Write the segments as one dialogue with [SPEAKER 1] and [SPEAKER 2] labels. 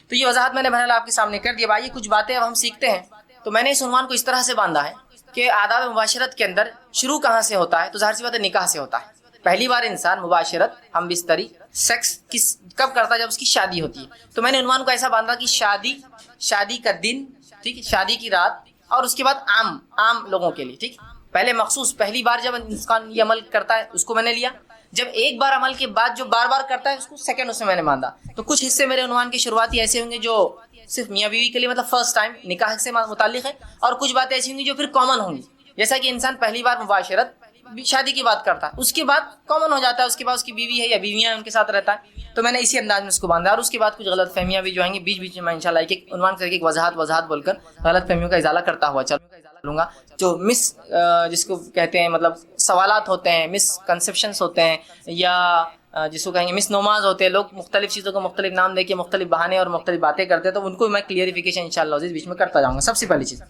[SPEAKER 1] تو یہ وضاحت میں نے بہرحال آپ کے سامنے کر دیا. بھائی کچھ باتیں اب ہم سیکھتے ہیں. تو میں نے اس عنوان کو اس طرح سے باندھا ہے کہ آداب مباشرت کے اندر شروع کہاں سے ہوتا ہے؟ تو ظاہر سی بات ہے نکاح سے ہوتا ہے. پہلی بار انسان مباشرت، ہم بستری، سیکس کب کرتا ہے؟ جب اس کی شادی ہوتی ہے. تو میں نے عنوان کو ایسا باندھا کہ شادی کا دن، ٹھیک ہے، شادی کی رات، اور اس کے بعد عام لوگوں کے لیے. ٹھیک، پہلے مخصوص پہلی بار جب انسان یہ عمل کرتا ہے اس کو میں نے لیا. جب ایک بار عمل کے بعد جو بار بار کرتا ہے اس کو سیکنڈ اس میں نے باندھا. تو کچھ حصے میرے عنوان کے شروعاتی ایسے ہوں گے جو صرف میاں بیوی کے لیے مطلب فرسٹ ٹائم نکاح سے متعلق ہے، اور کچھ باتیں ایسی ہوں گی جو پھر کامن ہوں گی. جیسا کہ انسان پہلی بار مباشرت شادی کی بات کرتا ہے، اس کے بعد کامن ہو جاتا ہے، اس کے بعد اس کی بیوی ہے یا بیویاں ہیں ان کے ساتھ رہتا ہے. تو میں نے اسی انداز میں اس کو باندھا. اور اس کے بعد کچھ غلط فہمیاں بھی جو آئیں گی بیچ میں انشاءاللہ ایک عنوان کر کے ایک وضاحت بول کر غلط فہمیوں کا ازالہ کرتا ہوا چلوں گا. جو جس کو کہتے ہیں مطلب سوالات ہوتے ہیں، مس کنسیپشنس ہوتے ہیں، یا جس کو کہیں گے مس نوماز ہوتے ہیں، لوگ مختلف چیزوں کو مختلف نام دے کے مختلف بہانے اور مختلف باتیں کرتے ہیں، تو ان کو میں کلیئریفیکیشن انشاءاللہ عزیز بیچ میں کرتا جاؤں گا. سب سے پہلی چیز،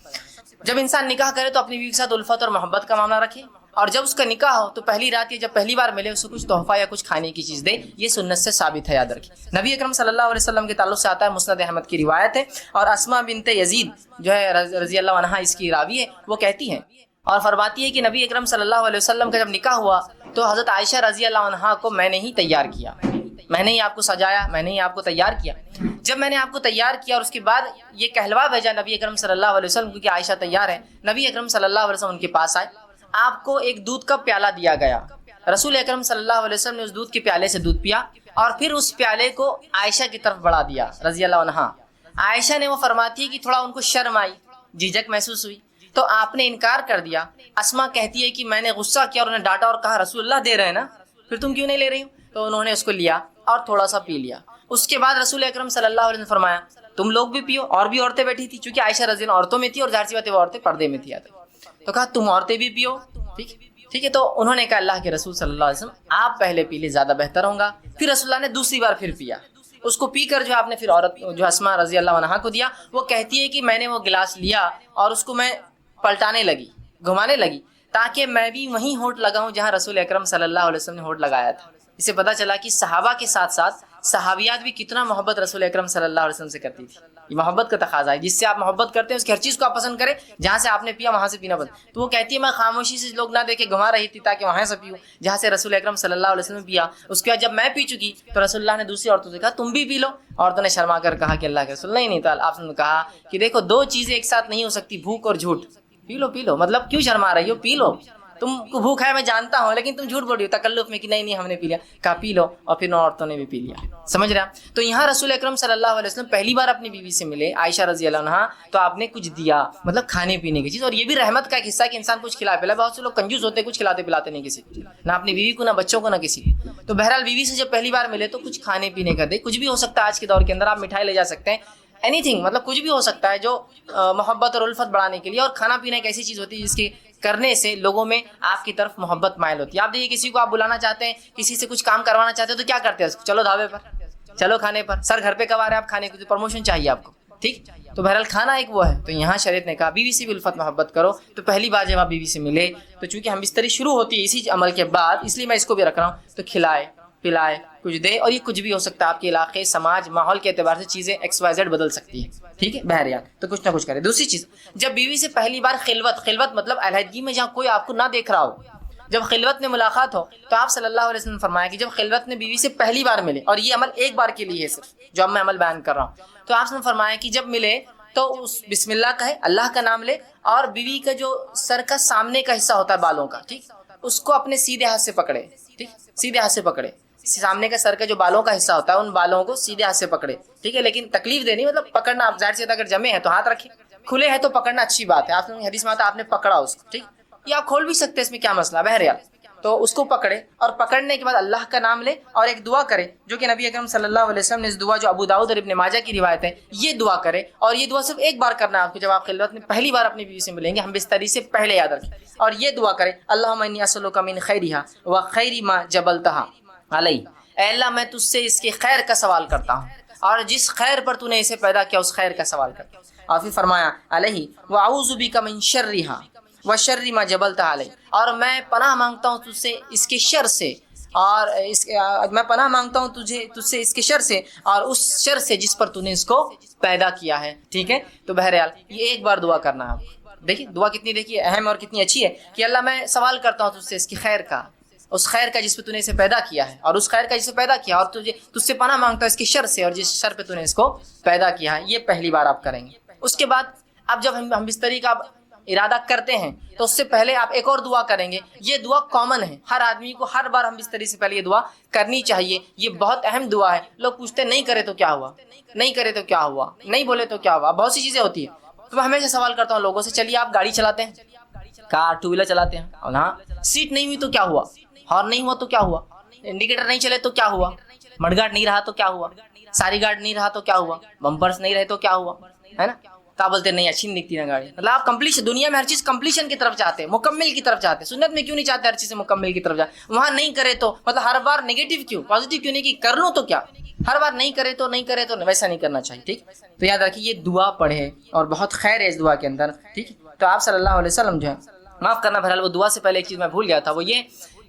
[SPEAKER 1] جب انسان نکاح کرے تو اپنی بیوی کے ساتھ الفت اور محبت کا معاملہ رکھے، اور جب اس کا نکاح ہو تو پہلی رات یا جب پہلی بار ملے اس کو کچھ تحفہ یا کچھ کھانے کی چیز دے. یہ سنت سے ثابت ہے، یاد رکھیں. نبی اکرم صلی اللہ علیہ وسلم کے تعلق سے آتا ہے، مسند احمد کی روایت ہے، اور اسماء بنت یزید جو ہے رضی اللہ عنہا اس کی راوی ہے، وہ کہتی ہیں اور فرماتی ہے کہ نبی اکرم صلی اللہ علیہ وسلم کا جب نکاح ہوا تو حضرت عائشہ رضی اللہ عنہا کو میں نے ہی تیار کیا، میں نے ہی آپ کو سجایا، میں نے ہی آپ کو تیار کیا. جب میں نے آپ کو تیار کیا اور اس کے بعد یہ کہلوا بھیجا نبی اکرم صلی اللہ علیہ وسلم کو کہ عائشہ تیار ہے، نبی اکرم صلی اللہ علیہ وسلم ان کے پاس آئے. آپ کو ایک دودھ کا پیالہ دیا گیا. رسول اکرم صلی اللہ علیہ وسلم نے اس دودھ کے پیالے سے دودھ پیا اور پھر اس پیالے کو عائشہ کی طرف بڑھا دیا رضی اللہ عنہا. عائشہ نے وہ فرماتی ہے کہ تھوڑا ان کو شرم آئی، جھجک محسوس ہوئی، تو آپ نے انکار کر دیا. اسماء کہتی ہے کہ میں نے غصہ کیا اور انہیں ڈانٹا اور کہا رسول اللہ دے رہے ہیں نا، پھر تم کیوں نہیں لے رہی ہو؟ تو انہوں نے اس کو لیا اور تھوڑا سا پی لیا. اس کے بعد رسول اکرم صلی اللہ علیہ وسلم نے فرمایا تم لوگ بھی پیو. اور بھی عورتیں بیٹھی تھی، چونکہ عائشہ رضی اللہ عورتوں میں تھی اور ظاہر سی بات ہے وہ عورتیں پردے میں تھی، تو کہا تم عورتیں بھی پیو. ٹھیک ہے. تو انہوں نے کہا اللہ کے رسول صلی اللہ علیہ وسلم آپ پہلے پی لے، زیادہ بہتر ہوگا. پھر رسول اللہ نے دوسری بار پھر پیا. اس کو پی کر جو آپ نے پھر عورت جو اسماء رضی اللہ عنہا کو دیا. وہ کہتی ہے کہ میں نے وہ گلاس لیا اور اس کو میں پلٹانے لگی، گھمانے لگی، تاکہ میں بھی وہیں ہونٹ لگاؤں جہاں رسول اکرم صلی اللہ علیہ وسلم نے ہونٹ لگایا تھا. اس سے پتہ چلا کہ صحابہ کے ساتھ ساتھ صحابیات بھی کتنا محبت رسول اکرم صلی اللہ علیہ وسلم سے کرتی تھی. یہ محبت کا تقاضا ہے، جس سے آپ محبت کرتے ہیں اس کی ہر چیز کو آپ پسند کریں. جہاں سے آپ نے پیا وہاں سے پینا بند. تو وہ کہتی ہے میں خاموشی سے لوگ نہ دیکھے گھما رہی تھی تاکہ وہاں سے پیوں جہاں سے رسول اکرم صلی اللہ علیہ وسلم پیا. اس کے بعد جب میں پی چکی تو رسول اللہ نے دوسری عورتوں سے کہا تم بھی پی لو. عورتوں نے شرما کر کہا کہ اللہ کے رسول نہیں تعالی. آپ نے کہا کہ دیکھو دو چیزیں ایک ساتھ نہیں ہو سکتی، بھوک اور جھوٹ. پی لو مطلب کیوں شرما رہی ہو؟ پی لو. تم کو بھوک ہے میں جانتا ہوں، لیکن تم جھوٹ بول رہی ہو تکلف میں کہ نہیں ہم نے پی لیا. کہا پی لو، اور پھر نو عورتوں نے بھی پی لیا. سمجھ رہے ہیں؟ تو یہاں رسول اکرم صلی اللہ علیہ وسلم پہلی بار اپنی بیوی سے ملے عائشہ رضی اللہ عنہا، تو آپ نے کچھ دیا، مطلب کھانے پینے کی چیز. اور یہ بھی رحمت کا ایک حصہ ہے کہ انسان کچھ کھلا پلا. بہت سے لوگ کنجوس ہوتے ہیں، کچھ کھلاتے پلاتے نہیں کسی کو، نہ اپنی بیوی کو، نہ بچوں کو، نہ کسی کو. تو بہرحال بیوی سے جب پہلی بار ملے تو کچھ کھانے پینے کا دے. کچھ بھی ہو سکتا ہے آج کے دور کے اندر، آپ مٹھائی لے جا سکتے ہیں، اینی تھنگ، مطلب کچھ بھی ہو سکتا ہے جو محبت اور الفت بڑھانے کے لیے. اور کھانا پینا ایک ایسی چیز ہوتی ہے جس کے کرنے سے لوگوں میں آپ کی طرف محبت مائل ہوتی ہے. آپ دیکھیے کسی کو آپ بلانا چاہتے ہیں، کسی سے کچھ کام کروانا چاہتے ہیں تو کیا کرتے ہیں؟ چلو ڈھابے پر، چلو کھانے پر. سر گھر پہ کب آ رہے ہیں آپ کھانے کو؟ پروموشن چاہیے آپ کو. ٹھیک. تو بہرحال کھانا ایک وہ ہے. تو یہاں شریعت نے کہا بیوی سے بھی الفت محبت کرو. تو پہلی بار جب آپ بیوی سے ملے تو چونکہ ہم بستری شروع ہوتی ہے اسی عمل کے بعد، اس لیے میں اس کو بھی رکھ رہا ہوں. تو کھلائے پلائے، کچھ دے. اور یہ کچھ بھی ہو سکتا ہے، آپ کے علاقے، سماج، ماحول کے اعتبار سے چیزیں XYZ بدل سکتی ہیں. ٹھیک ہے بہرحال. تو کچھ نہ کچھ کرے. دوسری چیز، جب بیوی سے پہلی بار خلوت مطلب علیحدگی میں جہاں کوئی آپ کو نہ دیکھ رہا ہو، جب خلوت میں ملاقات ہو، تو آپ صلی اللہ علیہ وسلم نے فرمایا کہ جب خلوت میں بیوی سے پہلی بار ملے، اور یہ عمل ایک بار کے لیے ہے صرف جو اب میں عمل بیان کر رہا ہوں، تو آپ نے فرمایا کہ جب ملے تو اس بسم اللہ کہے، اللہ کا نام لے، اور بیوی کا جو سر کا سامنے کا حصہ ہوتا ہے بالوں کا، ٹھیک، اس کو اپنے سیدھے ہاتھ سے پکڑے. ٹھیک، سیدھے ہاتھ سے پکڑے. سامنے کا سر کا جو بالوں کا حصہ ہوتا ہے ان بالوں کو سیدھے ہاتھ سے پکڑے. ٹھیک ہے، لیکن تکلیف دینی مطلب پکڑنا. آپ ظاہر سے اگر جمے ہیں تو ہاتھ رکھیں، کھلے ہیں تو پکڑنا اچھی بات ہے. آپ نے حدیث میں آتا آپ نے پکڑا اس کو. ٹھیک، یا آپ کھول بھی سکتے ہیں، اس میں کیا مسئلہ. بہرحال تو اس کو پکڑے اور پکڑنے کے بعد اللہ کا نام لے اور ایک دعا کرے جو کہ نبی اکرم صلی اللہ علیہ وسلم نے اس دعا جو ابو داؤد اور ابن ماجہ کی روایت ہے یہ دعا کرے. اور یہ دعا صرف ایک بار کرنا ہے آپ کو جب آپ خلوت میں پہلی بار اپنی بیوی سے ملیں گے. ہم بستری سے پہلے یاد رکھیں. اور یہ دعا کرے اللہم انی اسألک من خیرہا وخیر ما جبلتہا علی. اے اللہ میں تجھ سے اس کے خیر کا سوال کرتا ہوں اور جس خیر پر تو نے اسے پیدا کیا اس خیر کا سوال کرتا ہوں. اور پھر فرمایا علیہ واعوذ بک من شرہا وشر ما جبلتہا علی. اور میں پناہ مانگتا ہوں تجھ سے اس کے شر سے اور میں پناہ مانگتا ہوں تجھ سے اس کے شر سے اور اس شر سے جس پر تو نے اس کو پیدا کیا ہے. ٹھیک ہے, تو بہرحال یہ ایک بار دعا کرنا ہے آپ. دیکھیے دعا کتنی دیکھیے اہم اور کتنی اچھی ہے کہ اللہ میں سوال کرتا ہوں تجھ سے اس کی خیر کا, اس خیر کا جس پہ تو نے اسے پیدا کیا ہے, اور اس خیر کا جس پہ پیدا کیا, اور تجھ سے پناہ مانگتا ہوں اس کے شر سے اور جس شر پہ تو نے اس کو پیدا کیا ہے. یہ پہلی بار آپ کریں گے. اس کے بعد اب جب ہم بستری کا ارادہ کرتے ہیں تو اس سے پہلے آپ ایک اور دعا کریں گے. یہ دعا کامن ہے, ہر آدمی کو ہر بار ہم بستری سے پہلے یہ دعا کرنی چاہیے. یہ بہت اہم دعا ہے. لوگ پوچھتے ہیں نہیں کرے تو کیا ہوا, نہیں کرے تو کیا ہوا, نہیں بولے تو کیا ہوا, بہت سی چیزیں ہوتی ہیں. تو میں ہمیشہ سوال کرتا ہوں لوگوں سے, چلیے آپ گاڑی چلاتے ہیں, کار ٹو ویلر چلاتے ہیں, اور ہاں سیٹ نہیں ہوئی تو کیا ہوا, ہارن نہیں ہوا تو کیا ہوا, انڈیکیٹر نہیں چلے تو کیا ہوا, مڈ گارڈ نہیں رہا تو کیا ہوا, ساری گارڈ نہیں رہا تو کیا ہوا, بمپرس نہیں رہے تو کیا ہوا, ہے نا. تو آپ بولتے نہیں اچھی نہیں دکھتی نا گاڑی. مطلب آپ کمپلیشن, دنیا میں ہر چیز کمپلیشن کی طرف چاہتے ہیں, مکمل کی طرف چاہتے ہیں. سنت میں کیوں نہیں چاہتے ہر چیز مکمل کی طرف جائے؟ وہاں نہیں کرے تو مطلب ہر بار نیگیٹو کیوں, پازیٹیو کیوں نہیں کہ کر لوں تو کیا, ہر بار نہیں کرے تو ویسا نہیں کرنا چاہیے. ٹھیک, تو یاد رکھیے یہ دعا پڑھے اور بہت خیر ہے اس دعا کے اندر. ٹھیک, تو آپ صلی اللہ علیہ وسلم جو ہے, معاف کرنا بہرحال وہ دعا سے پہلے ایک چیز میں بھول گیا تھا, وہ یہ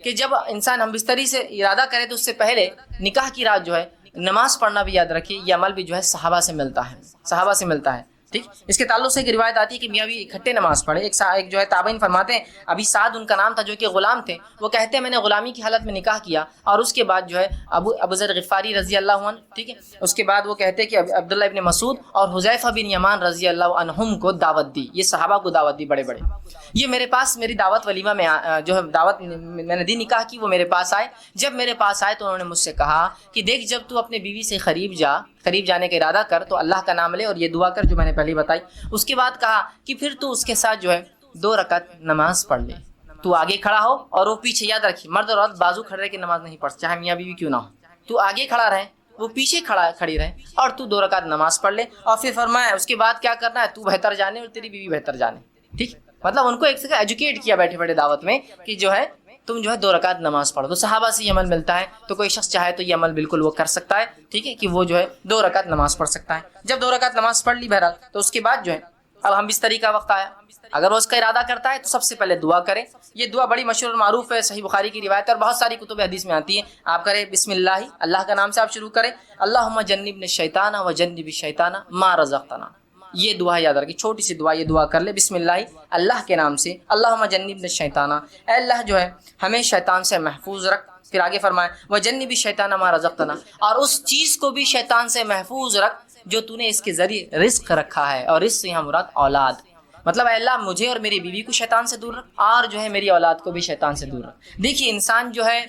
[SPEAKER 1] کہ جب انسان ہم بستری سے ارادہ کرے تو اس سے پہلے نکاح کی رات جو ہے نماز پڑھنا بھی یاد رکھیے. یہ عمل بھی جو ہے صحابہ سے ملتا ہے, صحابہ سے ملتا ہے. ٹھیک, اس کے تعلق سے ایک روایت آتی ہے کہ میاں بھی اکٹھے نماز پڑھے. ایک جو ہے تابعین فرماتے ہیں, ابھی سعد ان کا نام تھا جو کہ غلام تھے, وہ کہتے ہیں میں نے غلامی کی حالت میں نکاح کیا اور اس کے بعد جو ہے ابو ذر غفاری رضی اللہ عنہ, ٹھیک ہے, اس کے بعد وہ کہتے ہیں کہ عبداللہ ابن مسعود اور حذیفہ بن یمان رضی اللہ عنہم کو دعوت دی. یہ صحابہ کو دعوت دی بڑے بڑے. یہ میرے پاس میری دعوت ولیمہ میں جو ہے دعوت میں نے دی نکاح کی, وہ میرے پاس آئے. جب میرے پاس آئے تو انہوں نے مجھ سے کہا کہ دیکھ جب تو اپنے بیوی سے قریب جانے کا ارادہ کر تو اللہ کا نام لے اور یہ دعا کر جو میں نے پہلے بتائی. اس کے بعد کہا کہ پھر تو اس کے ساتھ جو ہے 2 رکعت نماز پڑھ لے. تو آگے کھڑا ہو اور وہ پیچھے, یاد رکھیے مرد اور عورت بازو کھڑے رہ کے نماز نہیں پڑھ, چاہے میاں بیوی کیوں نہ ہو. تو آگے کھڑا رہے, وہ پیچھے کھڑی رہے اور تو 2 رکعت نماز پڑھ لے. اور پھر فرمایا اس کے بعد کیا کرنا ہے, تو بہتر جانے اور تیری بیوی بہتر جانے. ٹھیک, مطلب ان کو ایک سے ایجوکیٹ کیا بیٹھے بیٹھے دعوت میں کہ جو ہے تم جو ہے 2 رکعت نماز پڑھو. تو صحابہ سے یہ عمل ملتا ہے, تو کوئی شخص چاہے تو یہ عمل بالکل وہ کر سکتا ہے. ٹھیک ہے, کہ وہ جو ہے 2 رکعت نماز پڑھ سکتا ہے. جب 2 رکعت نماز پڑھ لی بہرحال, تو اس کے بعد جو ہے اب ہم بستری کا وقت آیا. اگر وہ اس کا ارادہ کرتا ہے تو سب سے پہلے دعا کرے. یہ دعا بڑی مشہور اور معروف ہے, صحیح بخاری کی روایت ہے اور بہت ساری کتب حدیث میں آتی ہے. آپ کریں بسم اللہ, اللہ کا نام سے آپ شروع کریں, اللہم جنبنا الشیطان و جنب الشیطان ما رزقتنا. یہ دعا یاد رکھیں, چھوٹی سی دعا, یہ دعا کر لے بسم اللہ, اللہ کے نام سے, اللہم جنبنا الشیطان, اے اللہ جو ہے ہمیں شیطان سے محفوظ رکھ. پھر آگے فرمائے وجنب الشیطان ما رزقتنا, اور اس چیز کو بھی شیطان سے محفوظ رکھ جو تو نے اس کے ذریعے رزق رکھا ہے. اور رزق یہاں مراد اولاد, مطلب اے اللہ مجھے اور میری بیوی کو شیطان سے دور رکھ, اور جو ہے میری اولاد کو بھی شیطان سے دور رکھ. دیکھیے انسان جو ہے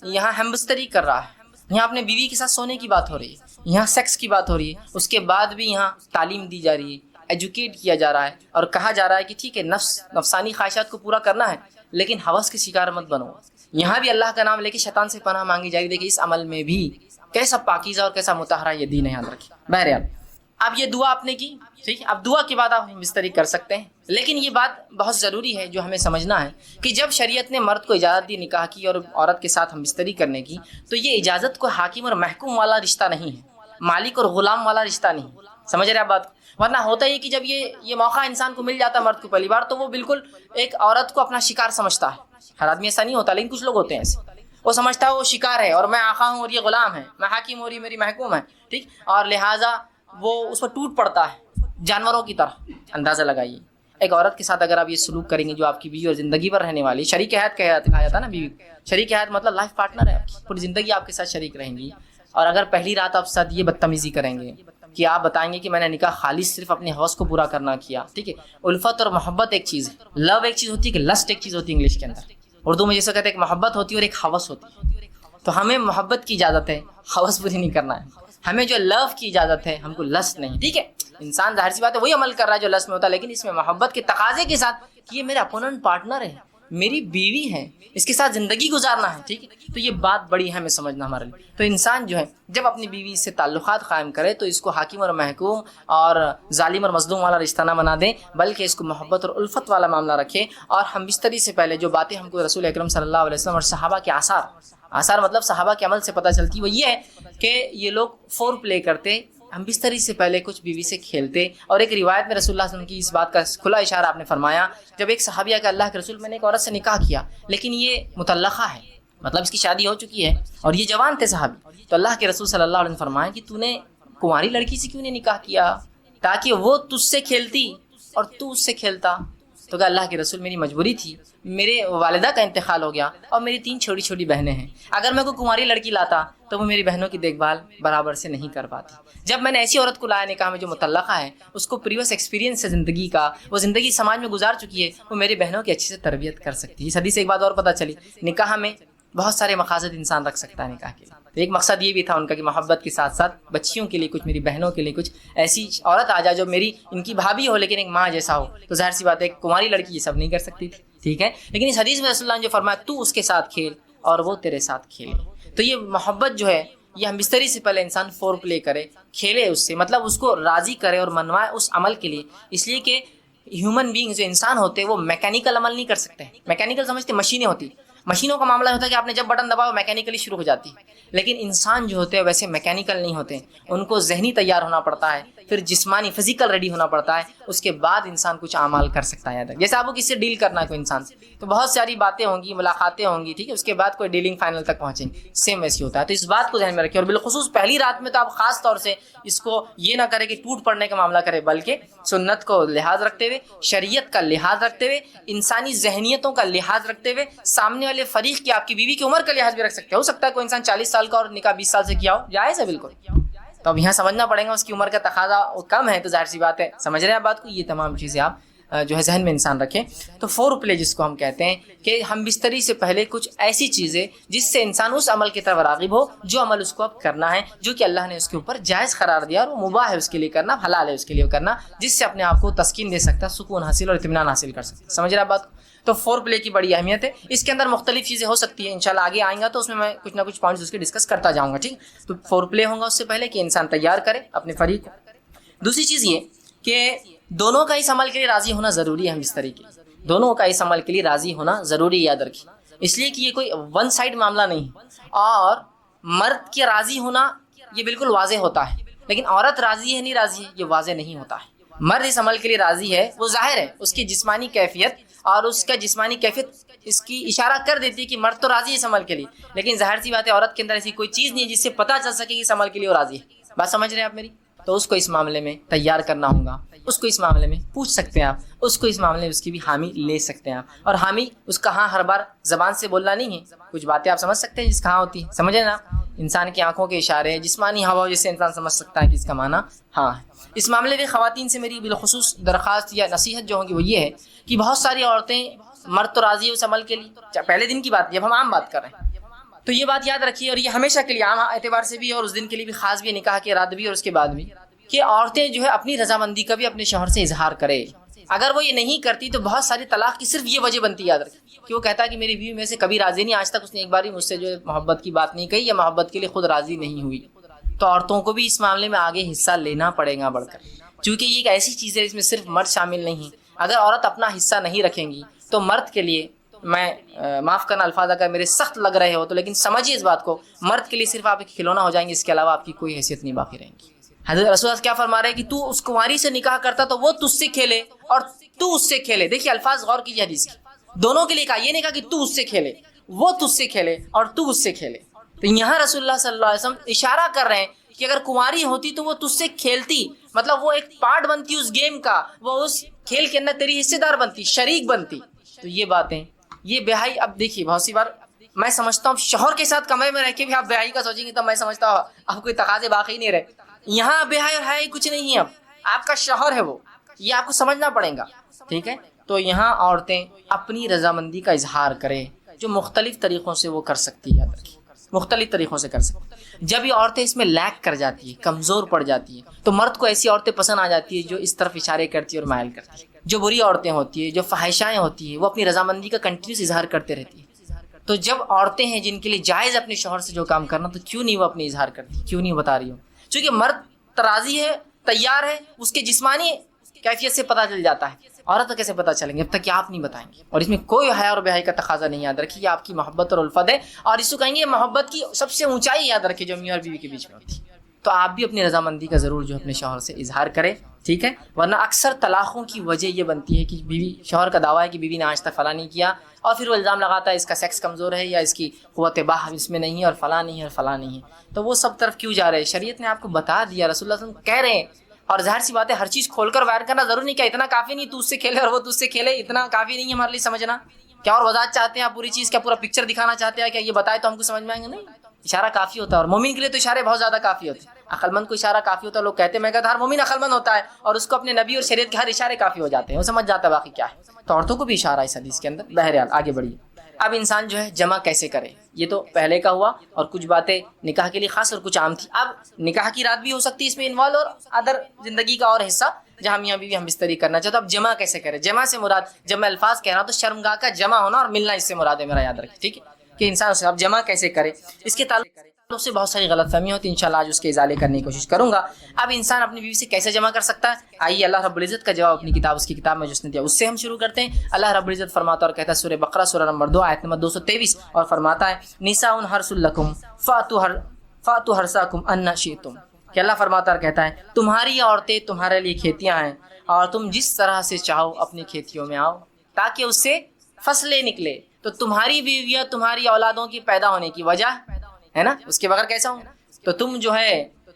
[SPEAKER 1] یہاں ہمبستری کر رہا ہے, یہاں اپنے بیوی کے ساتھ سونے کی بات ہو رہی ہے, یہاں سیکس کی بات ہو رہی ہے, اس کے بعد بھی یہاں تعلیم دی جا رہی ہے, ایجوکیٹ کیا جا رہا ہے اور کہا جا رہا ہے کہ ٹھیک ہے نفسانی خواہشات کو پورا کرنا ہے لیکن ہوس کے شکار مت بنو. یہاں بھی اللہ کا نام لے کے شیطان سے پناہ مانگی جائے گی. دیکھیے اس عمل میں بھی کیسا پاکیزہ اور کیسا مطہرہ یہ دین ہے, یاد رکھیے. بہرحال اب یہ دعا آپ نے کی, ٹھیک ہے, اب دعا کے بعد آپ بستری کر سکتے ہیں. لیکن یہ بات بہت ضروری ہے جو ہمیں سمجھنا ہے کہ جب شریعت نے مرد کو اجازت دی نکاح کی اور عورت کے ساتھ ہم بستری کرنے کی, تو یہ اجازت کو حاکم اور محکوم والا رشتہ نہیں ہے, مالک اور غلام والا رشتہ نہیں. سمجھ رہے آپ بات؟ ورنہ ہوتا ہی کہ جب یہ موقع انسان کو مل جاتا ہے مرد کو پہلی بار, تو وہ بالکل ایک عورت کو اپنا شکار سمجھتا ہے. ہر آدمی ایسا نہیں ہوتا, لیکن کچھ لوگ ہوتے ہیں ایسے. وہ سمجھتا ہے وہ شکار ہے اور میں آقا ہوں اور یہ غلام ہے, میں حاکم ہوں اور یہ میری محکوم ہے. ٹھیک, اور لہٰذا وہ اس پر ٹوٹ پڑتا ہے جانوروں کی طرح. اندازہ لگائیے ایک عورت کے ساتھ اگر آپ یہ سلوک کریں گے جو آپ کی بیوی اور زندگی بھر رہنے والی شریک حیات کہا جاتا ہے نا, بیوی شریک حیات مطلب لائف پارٹنر ہے, آپ کی پوری زندگی آپ کے ساتھ شریک رہیں گی. اور اگر پہلی رات آپ ساتھ یہ بدتمیزی کریں گے کہ آپ بتائیں گے کہ میں نے نکاح خالص صرف اپنے حوث کو پورا کرنا کیا. ٹھیک ہے, الفت اور محبت ایک چیز ہے, لو ایک چیز ہوتی ہے, کہ لسٹ ایک چیز ہوتی ہے انگلش کے اندر. اردو میں جیسے کہتے ہیں ایک محبت ہوتی ہے اور ایک ہوس ہوتی ہے. تو ہمیں محبت کی اجازت ہے, ہوس پوری نہیں کرنا ہے. ہمیں جو لو کی اجازت ہے, ہم کو لسٹ نہیں. ٹھیک ہے, انسان ظاہر سی بات ہے وہی عمل کر رہا ہے جو لسٹ میں ہوتا ہے, لیکن اس میں محبت کے تقاضے کے ساتھ کہ یہ میرا اپوننٹ پارٹنر ہے, میری بیوی ہے, اس کے ساتھ زندگی گزارنا ہے. ٹھیک ہے, تو یہ بات بڑی ہے ہمیں سمجھنا ہمارے لیے. تو انسان جو ہے جب اپنی بیوی سے تعلقات قائم کرے تو اس کو حاکم اور محکوم اور ظالم اور مظلوم والا رشتہ نہ بنا دیں, بلکہ اس کو محبت اور الفت والا معاملہ رکھے. اور ہم بستری سے پہلے جو باتیں ہم کو رسول اکرم صلی اللہ علیہ وسلم اور صحابہ کے آثار مطلب صحابہ کے عمل سے پتہ چلتی, وہ یہ ہے کہ یہ لوگ فور پلے کرتے, ہم بستری سے پہلے کچھ بیوی سے کھیلتے. اور ایک روایت میں رسول اللہ صلی اللہ علیہ وسلم کی اس بات کا کھلا اشارہ آپ نے فرمایا, جب ایک صحابیہ کہ اللہ کے رسول میں نے ایک عورت سے نکاح کیا لیکن یہ مطلقہ ہے, مطلب اس کی شادی ہو چکی ہے اور یہ جوان تھے صحابی. تو اللہ کے رسول صلی اللہ علیہ وسلم نے فرمایا کہ تو نے کنواری لڑکی سے کیوں نہیں نکاح کیا تاکہ وہ تجھ سے کھیلتی اور تو اس سے کھیلتا. تو کہا اللہ کے رسول میری مجبوری تھی, میرے والدہ کا انتقال ہو گیا اور میری 3 چھوٹی چھوٹی بہنیں ہیں, اگر میں کوئی کنواری لڑکی لاتا تو وہ میری بہنوں کی دیکھ بھال برابر سے نہیں کر پاتی. جب میں نے ایسی عورت کو لایا نکاح میں جو مطلقہ ہے, اس کو پریویس ایکسپیرینس ہے زندگی کا, وہ زندگی سماج میں گزار چکی ہے, وہ میری بہنوں کی اچھی سے تربیت کر سکتی ہے. اس حدیث سے ایک بات اور پتہ چلی, نکاح میں بہت سارے مقاصد انسان رکھ سکتا ہے نکاح کے لیے. تو ایک مقصد یہ بھی تھا ان کا کہ محبت کے ساتھ ساتھ بچیوں کے لیے کچھ, میری بہنوں کے لیے کچھ ایسی عورت آ جائے جو میری ان کی بھابھی ہو لیکن ایک ماں جیسا ہو. تو ظاہر سی بات ہے کنواری لڑکی یہ سب نہیں کر سکتی تھی, ٹھیک ہے. لیکن اس حدیث میں رسول اللہ نے جو فرمایا تو اس کے ساتھ کھیل اور وہ تیرے ساتھ کھیلے, تو یہ محبت جو ہے یہ ہم بستری سے پہلے انسان فور پلے کرے, کھیلے اس سے, مطلب اس کو راضی کرے اور منوائے اس عمل کے لیے. اس لیے کہ ہیومن بینگ جو انسان ہوتے ہیں وہ میکینیکل عمل نہیں کر سکتے. میکینیکل سمجھتے مشینیں ہوتی, مشینوں کا معاملہ ہوتا ہے کہ آپ نے جب بٹن دباؤ میکینیکلی شروع ہو جاتی ہے. لیکن انسان جو ہوتے ہیں ویسے میکینیکل نہیں ہوتے, ان کو ذہنی تیار ہونا پڑتا ہے, پھر جسمانی فزیکل ریڈی ہونا پڑتا ہے, اس کے بعد انسان کچھ اعمال کر سکتا ہے. جیسے آپ کو کس سے ڈیل کرنا ہے کوئی انسان سے, تو بہت ساری باتیں ہوں گی, ملاقاتیں ہوں گی, ٹھیک ہے, اس کے بعد کوئی ڈیلنگ فائنل تک پہنچیں گے. سیم ایسی ہوتا ہے. تو اس بات کو ذہن میں رکھیں, اور بالخصوص پہلی رات میں تو آپ خاص طور سے اس کو یہ نہ کرے کہ ٹوٹ پڑنے کا معاملہ کرے, بلکہ سنت کو لحاظ رکھتے ہوئے, شریعت کا لحاظ رکھتے ہوئے, انسانی ذہنیتوں کا لحاظ رکھتے ہوئے, سامنے والے فریق کی, آپ کی بیوی کی عمر کا لحاظ بھی رکھ سکتے. ہو سکتا ہے کوئی انسان 40 سال کا اور نکاح 20 سال سے کیا ہو, جائز ہے بالکل. تو اب یہاں سمجھنا پڑے گا اس کی عمر کا تقاضا کم ہے, تو ظاہر سی بات ہے, سمجھ رہے ہیں بات کو. یہ تمام چیزیں آپ جو ہے ذہن میں انسان رکھیں. تو فور پلے جس کو ہم کہتے ہیں کہ ہم بستری سے پہلے کچھ ایسی چیزیں جس سے انسان اس عمل کی طرف راغب ہو جو عمل اس کو اب کرنا ہے, جو کہ اللہ نے اس کے اوپر جائز قرار دیا اور وہ مباح ہے اس کے لیے کرنا, حلال ہے اس کے لیے کرنا, جس سے اپنے آپ کو تسکین دے سکتا, سکون حاصل اور اطمینان حاصل کر سکتا. سمجھ رہے ہیں بات کو. تو فور پلے کی بڑی اہمیت ہے. اس کے اندر مختلف چیزیں ہو سکتی ہیں, انشاءاللہ آگے آئیں گا تو اس میں کچھ نہ کچھ پوائنٹس اس کے ڈسکس کرتا جاؤں گا, ٹھیک. تو فور پلے ہوگا اس سے پہلے کہ انسان تیار کرے اپنے فریق کو. دوسری چیز یہ کہ دونوں کا اس عمل کے لیے راضی ہونا ضروری ہے. ہم اس طریقے دونوں کا اس عمل کے لیے راضی ہونا ضروری, یاد رکھیے, اس لیے کہ یہ کوئی ون سائڈ معاملہ نہیں ہے. اور مرد کے راضی ہونا یہ بالکل واضح ہوتا ہے, لیکن عورت راضی ہے نہیں راضی ہے یہ واضح نہیں ہوتا ہے. مرد اس عمل کے لیے راضی ہے, وہ ظاہر ہے, اس کی جسمانی کیفیت اور اس کا جسمانی کیفیت اس کی اشارہ کر دیتی ہے کہ مرد تو راضی ہے اس عمل کے لیے, لیکن ظاہر سی بات ہے عورت کے اندر ایسی کوئی چیز نہیں ہے جس سے پتہ چل سکے کہ اس عمل کے لیے وہ راضی ہے. بات سمجھ رہے ہیں آپ میری؟ تو اس کو اس معاملے میں تیار کرنا ہوگا, اس کو اس معاملے میں پوچھ سکتے ہیں آپ, اس کو اس معاملے میں اس کی بھی حامی لے سکتے ہیں آپ. اور حامی اس کا ہاں ہر بار زبان سے بولنا نہیں ہے, کچھ باتیں آپ سمجھ سکتے ہیں جس کہاں ہوتی ہے, سمجھے نا, انسان کی آنکھوں کے اشارے, جسمانی ہوا جس سے انسان سمجھ سکتا ہے کہ اس کا معنی ہاں ہے. اس معاملے میں خواتین سے میری بالخصوص درخواست یا نصیحت جو ہوگی وہ یہ ہے کہ بہت ساری عورتیں, مرد تو راضی ہے اس عمل کے لیے, پہلے دن کی بات, جب ہم عام بات کر رہے ہیں تو یہ بات یاد رکھیے, اور یہ ہمیشہ کے لیے عام اعتبار سے بھی اور اس دن کے لیے بھی خاص بھی, نکاح کے رات بھی اور اس کے بعد بھی, کہ عورتیں جو ہے اپنی رضامندی کا بھی اپنے شوہر سے اظہار کرے. اگر وہ یہ نہیں کرتی تو بہت ساری طلاق کی صرف یہ وجہ بنتی, یاد رکھیں, کہ وہ کہتا ہے کہ میری بیوی میں سے کبھی راضی نہیں, آج تک اس نے ایک بار بھی مجھ سے جو ہے محبت کی بات نہیں کہی یا محبت کے لیے خود راضی نہیں ہوئی. تو عورتوں کو بھی اس معاملے میں آگے حصہ لینا پڑے گا بڑھ کر, چونکہ یہ ایک ایسی چیز ہے اس میں صرف مرد شامل نہیں. اگر عورت اپنا حصہ نہیں رکھیں گی تو مرد کے لیے, میں معاف کرنا الفاظ اگر میرے سخت لگ رہے ہو تو, لیکن سمجھیے اس بات کو, مرد کے لیے صرف آپ ایک کھلونا ہو جائیں گے, اس کے علاوہ آپ کی کوئی حیثیت نہیں باقی رہیں گی. حضرت رسول اللہ کیا فرما رہے ہیں کہ تو اس کنواری سے نکاح کرتا تو وہ تجھ سے کھیلے اور تو اس سے کھیلے. دیکھیے الفاظ غور کیجیے حدیث کی, دونوں کے لیے کہا, یہ نہیں کہا کہ تو اس سے کھیلے, وہ تجھ سے کھیلے اور تو اس سے کھیلے. تو یہاں رسول اللہ صلی اللہ علیہ وسلم اشارہ کر رہے ہیں کہ اگر کنواری ہوتی تو وہ تجھ سے کھیلتی, مطلب وہ ایک پارٹ بنتی اس گیم کا, وہ اس کھیل کے اندر تیری حصے دار بنتی, شریک بنتی. تو یہ باتیں, یہ بیاہی, اب دیکھیے بہت سی بار میں سمجھتا ہوں شوہر کے ساتھ کمرے میں رہ کے بھی آپ بیاہی کا سوچیں گے تو میں سمجھتا ہوں اب کوئی تقاضے باقی نہیں رہے. یہاں بیاہی اور حیائی کچھ نہیں ہے, اب آپ کا شوہر ہے وہ, یہ آپ کو سمجھنا پڑے گا, ٹھیک ہے. تو یہاں عورتیں اپنی رضامندی کا اظہار کریں جو مختلف طریقوں سے وہ کر سکتی ہے, مختلف طریقوں سے کر سکتی. جب یہ عورتیں اس میں لیک کر جاتی ہیں, کمزور پڑ جاتی ہیں, تو مرد کو ایسی عورتیں پسند آ جاتی ہیں جو اس طرف اشارے کرتی ہیں اور مائل کرتی ہیں. جو بری عورتیں ہوتی ہیں, جو فحشائیں ہوتی ہیں, وہ اپنی رضامندی کا کنٹینیوس اظہار کرتے رہتی ہیں. تو جب عورتیں ہیں جن کے لیے جائز اپنے شوہر سے جو کام کرنا, تو کیوں نہیں وہ اپنے اظہار کرتی, کیوں نہیں بتا رہی ہوں؟ چونکہ مرد راضی ہے, تیار ہے, اس کے جسمانی کیفیت سے پتہ چل جاتا ہے. عورت تو کیسے پتہ چلیں گے, اب تک کہ آپ نہیں بتائیں گے. اور اس میں کوئی حیا اور بیاہی کا تقاضا نہیں, یاد رکھیے آپ کی محبت اور الفت ہے. اور اس کو کہیں گے محبت کی سب سے اونچائی یاد رکھیے جو میاں اور بیوی کے بیچ میں ہوتی ہے. تو آپ بھی اپنی رضامندی کا ضرور جو اپنے شوہر سے اظہار کریں، ٹھیک ہے. ورنہ اکثر طلاقوں کی وجہ یہ بنتی ہے کہ بیوی، شوہر کا دعویٰ ہے کہ بیوی نے آج تک فلاں نہیں کیا، اور پھر وہ الزام لگاتا ہے اس کا سیکس کمزور ہے یا اس کی قوت باہ اس میں نہیں ہے اور فلاں نہیں ہے اور فلاں نہیں ہے. تو وہ سب طرف کیوں جا رہے ہیں؟ شریعت نے آپ کو بتا دیا، رسول اللہ صلی اللہ علیہ وسلم کہہ رہے ہیں. اور ظاہر سی بات ہے ہر چیز کھول کر وائر کرنا ضروری نہیں، کیا اتنا کافی نہیں تو اس سے کھیلے اور وہ تجھ سے کھیلے، اتنا کافی نہیں ہے ہمارے لیے سمجھنا؟ کیا اور وضاحت چاہتے ہیں آپ؟ پوری چیز کیا پورا پکچر دکھانا چاہتے ہیں کیا یہ بتائے تو ہم کو سمجھ میں آئیں گے؟ نہیں، اشارہ کافی ہوتا ہے. اور مومن کے لیے تو اشارے بہت زیادہ کافی ہوتے ہیں. عقل مند کو اشارہ کافی ہوتا ہے. لوگ کہتے ہیں، میں کہتا ہر مومن عقل مند ہوتا ہے اور اس کو اپنے نبی اور شریعت کے ہر اشارے کافی ہو جاتے ہیں، وہ سمجھ جاتا ہے باقی کیا ہے. تو عورتوں کو بھی اشارہ ہے اس حدیث کے اندر. بہرحال آگے بڑھیے. اب انسان جو ہے جمع کیسے کرے، یہ تو پہلے کا ہوا، اور کچھ باتیں نکاح کے لیے خاص اور کچھ عام تھی. اب نکاح کی رات بھی ہو سکتی ہے اس میں انوالو، اور ادر زندگی کا اور حصہ جہاں میاں بیوی ہم بستری کرنا چاہتے. اب جمع کیسے کرے؟ جمع سے مراد، جب میں الفاظ کہہ رہا ہوں تو شرمگاہ کا جمع ہونا اور ملنا اس سے مراد ہے، میرا یاد رکھیں، ٹھیک ہے؟ کہ انسان سے اب جمع کیسے کرے، اس کے تعلق سے بہت ساری غلط فہمیاں ہوتی ہیں. انشاءاللہ آج اس کے ازالے کرنے کی کوشش کروں گا. اب انسان اپنی بیوی سے کیسے جمع کر سکتا ہے؟ آئیے اللہ رب العزت کا جواب اپنی کتاب، اس کی کتاب میں جو اس نے دیا اس سے ہم شروع کرتے ہیں. اللہ رب العزت فرماتا اور کہتا ہے سورہ بقرہ سورہ نمبر 2 آیت نمبر 223، اور فرماتا ہے نساء حرث لکم فاتوا حرثکم ان شئتم. کہ اللہ فرماتا اور کہتا ہے تمہاری عورتیں تمہارے لیے کھیتیاں ہیں، اور تم جس طرح سے چاہو اپنی کھیتیوں میں آؤ تاکہ اس سے فصلیں نکلے. تو تمہاری بیویاں تمہاری اولادوں کی پیدا ہونے کی وجہ ہے نا، اس کے بغیر کیسا ہوں؟ تو تم جو ہے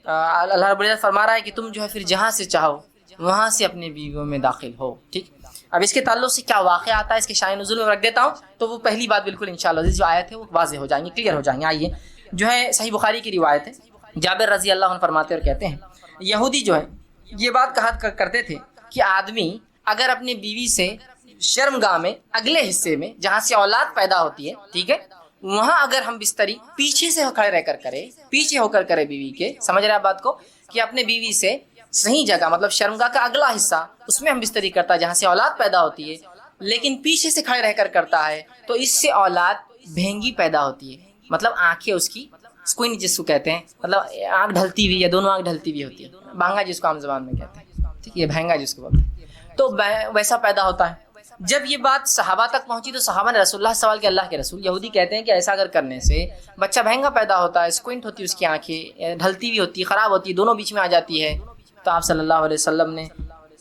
[SPEAKER 1] اللہ رب العزت فرما رہا ہے کہ تم جو ہے پھر جہاں سے چاہو وہاں سے اپنے بیویوں میں داخل ہو، ٹھیک. اب اس کے تعلق سے کیا واقعہ آتا ہے، اس کے شائن نزول میں رکھ دیتا ہوں، تو وہ پہلی بات بالکل انشاءاللہ جو آیت ہے وہ واضح ہو جائیں گے، کلیئر ہو جائیں گے. آئیے جو ہے صحیح بخاری کی روایت ہے، جابر رضی اللہ عنہ فرماتے اور کہتے ہیں یہودی جو ہے یہ بات کہا کرتے تھے کہ آدمی اگر اپنی بیوی سے شرمگاہ میں اگلے حصے میں جہاں سے اولاد پیدا ہوتی ہے، ٹھیک ہے، وہاں اگر ہم بستری پیچھے سے کھڑے رہ کر کرے، پیچھے ہو کر کرے بیوی کے، سمجھ رہے آپ بات کو، کہ اپنے بیوی سے صحیح جگہ مطلب شرمگاہ کا اگلا حصہ اس میں ہم بستری کرتا ہے جہاں سے اولاد پیدا ہوتی ہے، لیکن پیچھے سے کھڑے رہ کر کرتا ہے تو اس سے اولاد بھینگی پیدا ہوتی ہے. مطلب آنکھیں اس کی سکوئن جس کو کہتے ہیں، مطلب آنکھ ڈھلتی ہوئی یا دونوں آنکھ ڈھلتی ہوئی ہوتی ہے، بھانگا جس کو عام زبان میں کہتے ہیں، ٹھیک، یہ بھینگا جس کو بولتے ہیں، تو ویسا پیدا ہوتا ہے. جب یہ بات صحابہ تک پہنچی تو صحابہ نے رسول اللہ سوال کیا، اللہ کے رسول یہودی کہتے ہیں کہ ایسا اگر کرنے سے بچہ بھینگا پیدا ہوتا ہے، سکوئنٹ ہوتی ہے اس کی آنکھیں، ڈھلتی ہوئی ہوتی ہے، خراب ہوتی ہے، دونوں بیچ میں آ جاتی ہے. تو آپ صلی اللہ علیہ وسلم نے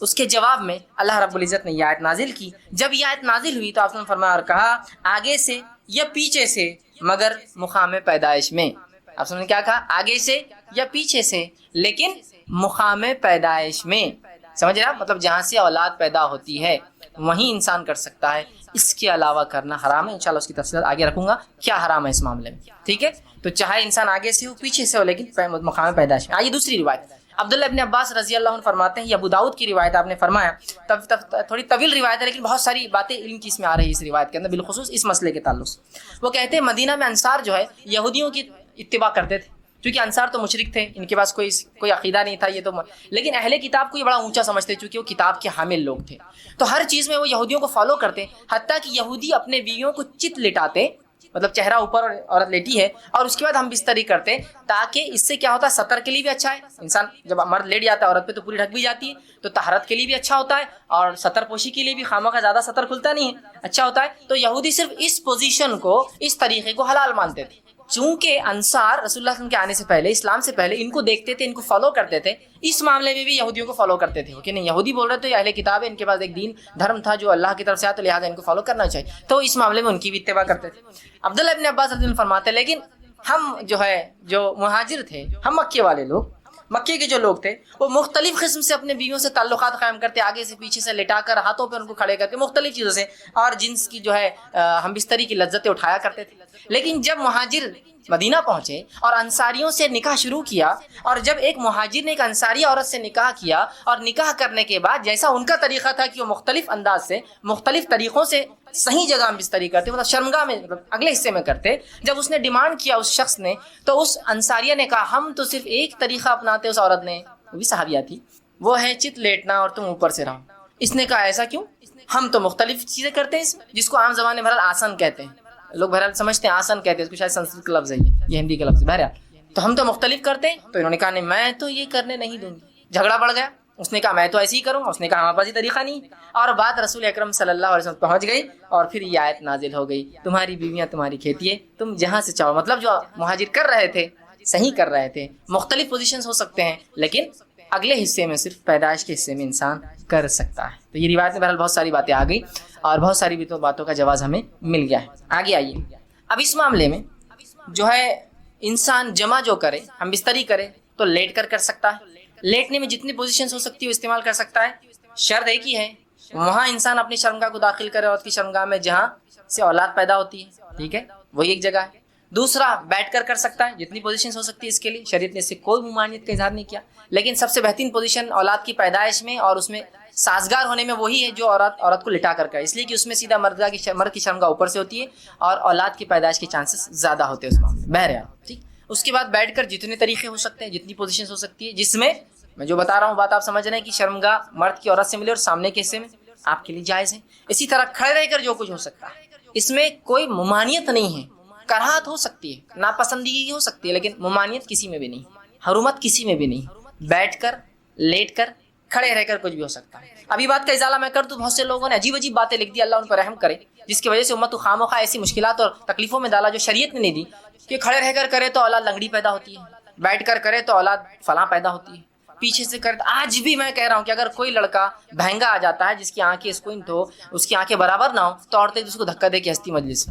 [SPEAKER 1] اس کے جواب میں اللہ رب العزت نے یہ آیت نازل کی. جب یہ آیت نازل ہوئی تو آپ نے فرمایا اور کہا آگے سے یا پیچھے سے مگر مقام پیدائش میں. آپ نے کیا کہا؟ آگے سے یا پیچھے سے لیکن مقام پیدائش میں. سمجھ رہے آپ؟ مطلب جہاں سے اولاد پیدا ہوتی ہے وہیں انسان کر سکتا ہے، اس کے علاوہ کرنا حرام ہے. انشاءاللہ اس کی تفصیلات آگے رکھوں گا کیا حرام ہے اس معاملے میں، ٹھیک ہے. تو چاہے انسان آگے سے ہو پیچھے سے ہو لیکن مقام پیدائش میں. آئیے دوسری روایت، عبداللہ ابن عباس رضی اللہ عنہ فرماتے ہیں، یہ ابو داؤد کی روایت، آپ نے فرمایا تھوڑی طویل روایت ہے لیکن بہت ساری باتیں علم کی اس میں آ رہی ہے اس روایت کے اندر، بالخصوص اس مسئلے کے تعلق سے. وہ کہتے ہیں مدینہ میں انصار جو ہے یہودیوں کی اتباع کرتے تھے، کیونکہ انصار تو مشرک تھے، ان کے پاس کوئی عقیدہ نہیں تھا، یہ تو لیکن اہل کتاب کو یہ بڑا اونچا سمجھتے چونکہ وہ کتاب کے حامل لوگ تھے، تو ہر چیز میں وہ یہودیوں کو فالو کرتے. حتیٰ کہ یہودی اپنے بیویوں کو چت لٹاتے، مطلب چہرہ اوپر اور عورت لیٹی ہے اور اس کے بعد ہم بستری کرتے، تاکہ اس سے کیا ہوتا ہے سطر کے لیے بھی اچھا ہے. انسان جب مرد لیٹ جاتا ہے عورت پہ تو پوری ڈھک بھی جاتی ہے، تو طہارت کے لیے بھی اچھا ہوتا ہے اور سطر پوشی کے لیے بھی خامہ کا زیادہ سطر کھلتا نہیں ہے، اچھا ہوتا ہے. تو یہودی صرف اس پوزیشن کو، اس طریقے کو حلال مانتے تھے. چونکہ انصار رسول اللہ صلی اللہ علیہ وسلم کے آنے سے پہلے، اسلام سے پہلے ان کو دیکھتے تھے، ان کو فالو کرتے تھے، اس معاملے میں بھی یہودیوں کو فالو کرتے تھے کہ نہیں یہودی بول رہے تھے اہل کتاب ہے، ان کے پاس ایک دین دھرم تھا جو اللہ کی طرف سے آیا، تو لہٰذا ان کو فالو کرنا چاہیے، تو اس معاملے میں ان کی بھی اتباع کرتے تھے. عبداللہ ابن عباس رضی اللہ عنہ فرماتے ہیں لیکن ہم جو مہاجر تھے، ہم مکے والے لوگ، مکے کے جو لوگ تھے وہ مختلف قسم سے اپنے بیویوں سے تعلقات قائم کرتے، آگے سے پیچھے سے لٹا کر ہاتھوں پہ ان کو کھڑے کر کے مختلف چیزوں سے، اور جنس کی جو ہے ہم بستری کی لذتیں اٹھایا کرتے تھے. لیکن جب مہاجر مدینہ پہنچے اور انصاریوں سے نکاح شروع کیا، اور جب ایک مہاجر نے ایک انصاری عورت سے نکاح کیا، اور نکاح کرنے کے بعد جیسا ان کا طریقہ تھا کہ وہ مختلف انداز سے، مختلف طریقوں سے صحیح جگہ میں بستری کرتے، مطلب شرمگاہ میں اگلے حصے میں کرتے. جب اس نے ڈیمانڈ کیا اس شخص نے، تو اس انصاریہ نے کہا ہم تو صرف ایک طریقہ اپناتے. اس عورت نے، وہ بھی صحابیہ تھی، وہ ہے چت لیٹنا اور تم اوپر سے رہو. اس نے کہا ایسا کیوں؟ ہم تو مختلف چیزیں کرتے ہیں، جس کو عام زبان میں بہرحال آسن کہتے ہیں، لوگ بہرحال سمجھتے ہیں آسن کہتے ہیں، اس کو شاید سنسکرت کا لفظ ہے، یہ ہندی کا لفظ ہے. بہرحال تو ہم تو مختلف کرتے ہیں. تو انہوں نے کہا نہیں میں تو یہ کرنے نہیں دوں گی. جھگڑا بڑھ گیا. اس نے کہا میں تو ایسے ہی کروں گا، اس نے کہا ہمارے پاس یہ طریقہ نہیں. اور بات رسول اکرم صلی اللہ علیہ وسلم پہنچ گئی، اور پھر یہ آیت نازل ہو گئی تمہاری بیویاں تمہاری کھیتی ہے، تم جہاں سے چاہو. مطلب جو مہاجر کر رہے تھے صحیح کر رہے تھے. مختلف پوزیشنز ہو سکتے ہیں لیکن اگلے حصے میں صرف پیدائش کے حصے میں انسان کر سکتا ہے. تو یہ روایت میں بہرحال بہت ساری باتیں آ گئی اور بہت ساری بھی تو باتوں کا جواز ہمیں مل گیا ہے. آگے آئیے. اب اس معاملے میں جو ہے انسان جمع جو کرے, ہم بستری کرے تو لیٹ کر سکتا ہے. لیٹنے میں جتنی پوزیشنز ہو سکتی ہے وہ استعمال کر سکتا ہے. شرط ایک ہی ہے, وہاں انسان اپنی شرمگاہ کو داخل کرے عورت کی شرمگاہ میں جہاں سے اولاد پیدا ہوتی ہے. ٹھیک ہے, وہی ایک جگہ ہے. دوسرا بیٹھ کر سکتا ہے, جتنی پوزیشنز ہو سکتی ہے اس کے لیے. شریعت نے اس سے کوئی ممانعت کا اظہار نہیں کیا, لیکن سب سے بہترین پوزیشن اولاد کی پیدائش میں اور اس میں سازگار ہونے میں وہی ہے جو عورت کو لٹا کر کرے, اس لیے کہ اس میں سیدھا مرد کی شرمگاہ اوپر سے ہوتی ہے اور اولاد کی پیدائش کے چانسز زیادہ ہوتے ہیں اس معاملے. بہرحال ٹھیک. اس کے بعد بیٹھ کر جتنے طریقے ہو سکتے ہیں, جتنی پوزیشنز ہو سکتی ہے, جس میں جو بتا رہا ہوں بات آپ سمجھ رہے ہیں کہ شرمگاہ مرد کی عورت سے ملے اور سامنے کے حصے میں آپ کے لیے جائز ہے. اسی طرح کھڑے رہ کر جو کچھ ہو سکتا ہے, اس میں کوئی ممانعت نہیں ہے. کراہت ہو سکتی ہے, ناپسندگی ہو سکتی ہے, لیکن ممانعت کسی میں بھی نہیں, حرمت کسی میں بھی نہیں. بیٹھ کر, لیٹ کر, کھڑے رہ کر کچھ بھی ہو سکتا ہے. ابھی بات کا ازالہ میں کر تو بہت سے لوگوں نے عجیب عجیب باتیں لکھ دی, اللہ ان پر رحم کرے, جس کی وجہ سے امت کو خامخواہ ایسی مشکلات اور تکلیفوں میں ڈالا جو شریعت نے نہیں دی. کہ کھڑے رہ کر کرے تو اولاد لنگڑی پیدا ہوتی ہے, بیٹھ کر کرے تو اولاد فلاں پیدا ہوتی ہے, پیچھے سے کرے. آج بھی میں کہہ رہا ہوں کہ اگر کوئی لڑکا بہنگا آ جاتا ہے جس کی آنکھیں اسکوئنٹ ہو, اس کی آنکھیں برابر نہ ہو, تو عورتیں اس کو دھکا دے کے ہستی مجلس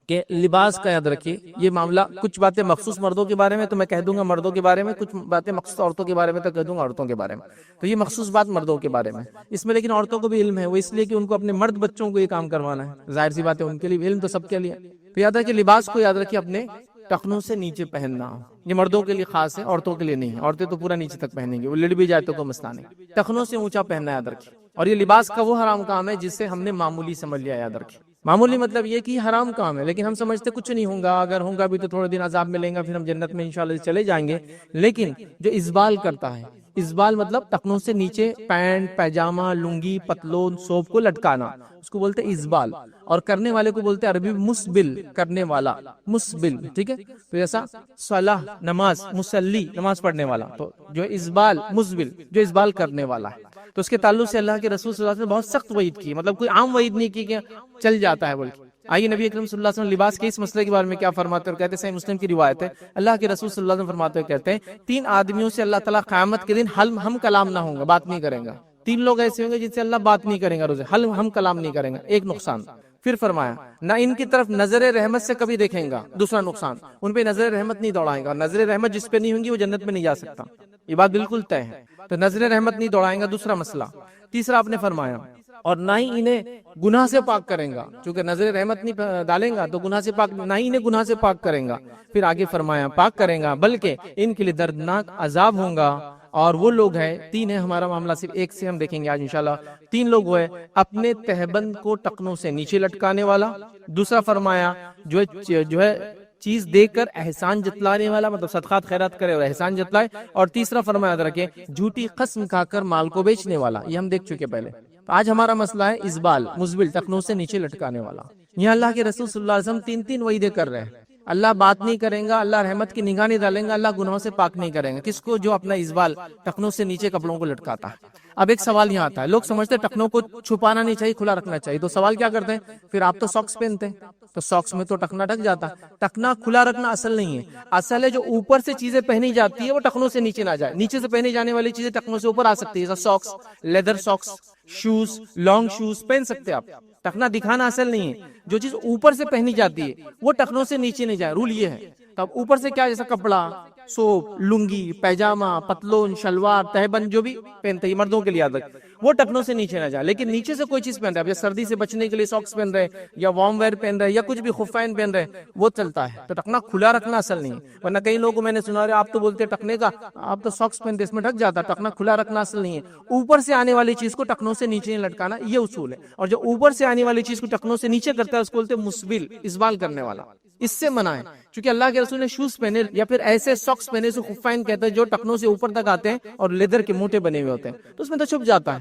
[SPEAKER 2] کہ لباس کا یاد رکھیے. یہ معاملہ کچھ باتیں مخصوص مردوں کے بارے میں تو میں کہہ دوں گا مردوں کے بارے میں, کچھ باتیں مخصوص عورتوں کے بارے میں تو کہہ دوں گا عورتوں کے بارے میں. تو یہ مخصوص بات مردوں کے بارے میں, اس میں لیکن عورتوں کو بھی علم ہے, وہ اس لیے کہ ان کو اپنے مرد بچوں کو یہ کام کروانا ہے. ظاہر سی بات ہے, ان کے لیے علم تو سب کے لیے. تو یاد ہے کہ لباس کو یاد رکھیے اپنے ٹخنوں سے نیچے پہننا. یہ مردوں کے لیے خاص ہے, عورتوں کے لیے نہیں ہے. عورتیں تو پورا نیچے تک پہنیں گے, وہ لڑ بھی جائے تو کوئی مسئلہ نہیں. ٹخنوں سے اونچا پہننا یاد رکھیے. اور یہ لباس کا وہ حرام کام ہے جس سے ہم نے معمولی سمجھ لیا. یاد رکھیے معمولی مطلب یہ کہ حرام کام ہے, لیکن ہم سمجھتے کچھ نہیں ہوگا, اگر ہوگا بھی تو تھوڑے دن عذاب ملیں گا, پھر ہم جنت میں انشاءاللہ چلے جائیں گے. لیکن جو اسبال کرتا ہے, اسبال مطلب ٹخنوں سے نیچے پینٹ, پیجامہ, لنگی, پتلون, سوپ کو لٹکانا, اس کو بولتے اسبال. اور کرنے والے کو بولتے عربی مسبل, کرنے والا, مسبل. ٹھیک ہے, تو جیسا صلاح نماز, مسلی نماز پڑھنے والا, تو جو اسبال مسبل جو اسبال کرنے والا ہے. تو اس کے تعلق سے اللہ کے رسول صلی اللہ علیہ وسلم نے بہت سخت وعید کی, مطلب کوئی عام وعید نہیں کی کہ چل جاتا ہے بلکہ. آئیے نبی اکرم صلی اللہ علیہ وسلم لباس کے اس مسئلے کے بارے میں کیا فرماتے ہیں, اور کہتے ہیں, صحیح مسلم کی روایت ہے, اللہ کے رسول صلی اللہ علیہ وسلم فرماتے ہیں, کہتے ہیں 3 آدمیوں سے اللہ تعالیٰ قیامت کے دن ہم کلام نہ ہوں گا, بات نہیں کریں گا. 3 لوگ ایسے ہوں گے جن سے اللہ بات نہیں کریں گا, روزے ہم کلام نہیں کریں گا. ایک نقصان. پھر فرمایا نہ ان کی طرف نظر رحمت سے کبھی دیکھیں گا. دوسرا نقصان, ان پہ نظر رحمت نہیں دوڑائیں گا, اور نظر رحمت جس پہ نہیں ہوں گی وہ جنت میں نہیں جا سکتا. یہ بات بالکل طے ہے. تو نظر رحمت نہیں دوڑائیں گا, دوسرا مسئلہ. تیسرا آپ نے فرمایا, اور نہ ہی انہیں گناہ سے پاک کریں گا, چونکہ نظر رحمت نہیں ڈالیں گا تو گناہ سے پاک, نہ ہی انہیں گناہ سے پاک کریں گا. پھر آگے فرمایا پاک کریں گا, بلکہ ان کے لیے دردناک عذاب ہوں گا. اور وہ لوگ ہیں, 3 ہے ہمارا معاملہ, صرف ایک سے ہم دیکھیں گے آج انشاءاللہ. 3 لوگ ہوئے, اپنے تہبند کو ٹخنوں سے نیچے لٹکانے والا. دوسرا فرمایا جو ہے چیز دے کر احسان جتلانے والا, مطلب صدقات خیرات کرے اور احسان جتلائے. اور تیسرا فرمایا یاد رکھیں, جھوٹی قسم کھا کر مال کو بیچنے والا. یہ ہم دیکھ چکے پہلے. آج ہمارا مسئلہ ہے اسبال, مسبل, ٹخنوں سے نیچے لٹکانے والا. یہاں اللہ کے رسول صلی اللہ علیہ وسلم 3 وعیدیں کر رہے ہیں. اللہ بات نہیں کریں گا, اللہ رحمت کی نگاہ نہیں ڈالیں گا, اللہ گناہوں سے پاک نہیں کریں گا. کس کو؟ جو اپنا اسبال ٹخنوں سے نیچے کپڑوں کو لٹکاتا ہے. اب ایک سوال یہاں آتا ہے, لوگ سمجھتے ہیں ٹخنوں کو چھپانا نہیں چاہیے, کھلا رکھنا چاہیے. تو سوال کیا کرتے ہیں, پھر آپ تو ساکس پہنتے ہیں, تو ساکس میں تو ٹخنا ڈھک جاتا. ٹخنا کھلا رکھنا اصل نہیں ہے. اصل ہے جو اوپر سے چیزیں پہنی جاتی ہے وہ ٹخنوں سے نیچے نہ جائے. نیچے سے پہنی جانے والی چیزیں ٹخنوں سے اوپر آ سکتی ہے, جیسا socks, leather socks, shoes, long shoes پہن سکتے آپ. ٹخنا دکھانا اصل نہیں ہے. جو چیز اوپر سے پہنی جاتی ہے وہ ٹخنوں سے نیچے نہیں جائے, رول یہ ہے. تب اوپر سے کیا, جیسا کپڑا, سوپ, لنگی, پیجامہ, پتلون, شلوار, تہبند جو بھی پہنتے ہیں مردوں کے لیے یاد رکھ, وہ ٹخنوں سے نیچے نہ جائے. لیکن نیچے سے کوئی چیز پہن رہا ہے, جیسے سردی سے بچنے کے لیے ساکس پہن رہے, یا وارم ویئر پہن رہے, یا کچھ بھی خفین پہن رہے, وہ چلتا ہے. تو ٹخنا کھلا رکھنا اصل نہیں ہے. ورنہ کئی لوگوں کو میں نے سنا رہے, آپ تو بولتے ٹخنے کا, آپ تو ساکس پہنتے اس میں ڈھک جاتا. ٹخنا کھلا رکھنا اصل نہیں ہے. اوپر سے آنے والی چیز کو ٹخنوں سے نیچے نہیں لٹکانا, یہ اصول ہے. اور جو اوپر سے آنے والی چیز کو ٹخنوں سے نیچے کرتا ہے اس کو بولتے مسبل, اسبال کرنے والا. اس سے منع ہے, چونکہ اللہ کے رسول نے شوز پہنے یا پھر ایسے ساکس پہنے سے خفین کہتے ہیں جو ٹخنوں سے اوپر تک آتے ہیں اور لیدر کے موٹے بنے ہوئے ہوتے ہیں, تو اس میں تو چھپ جاتا ہے.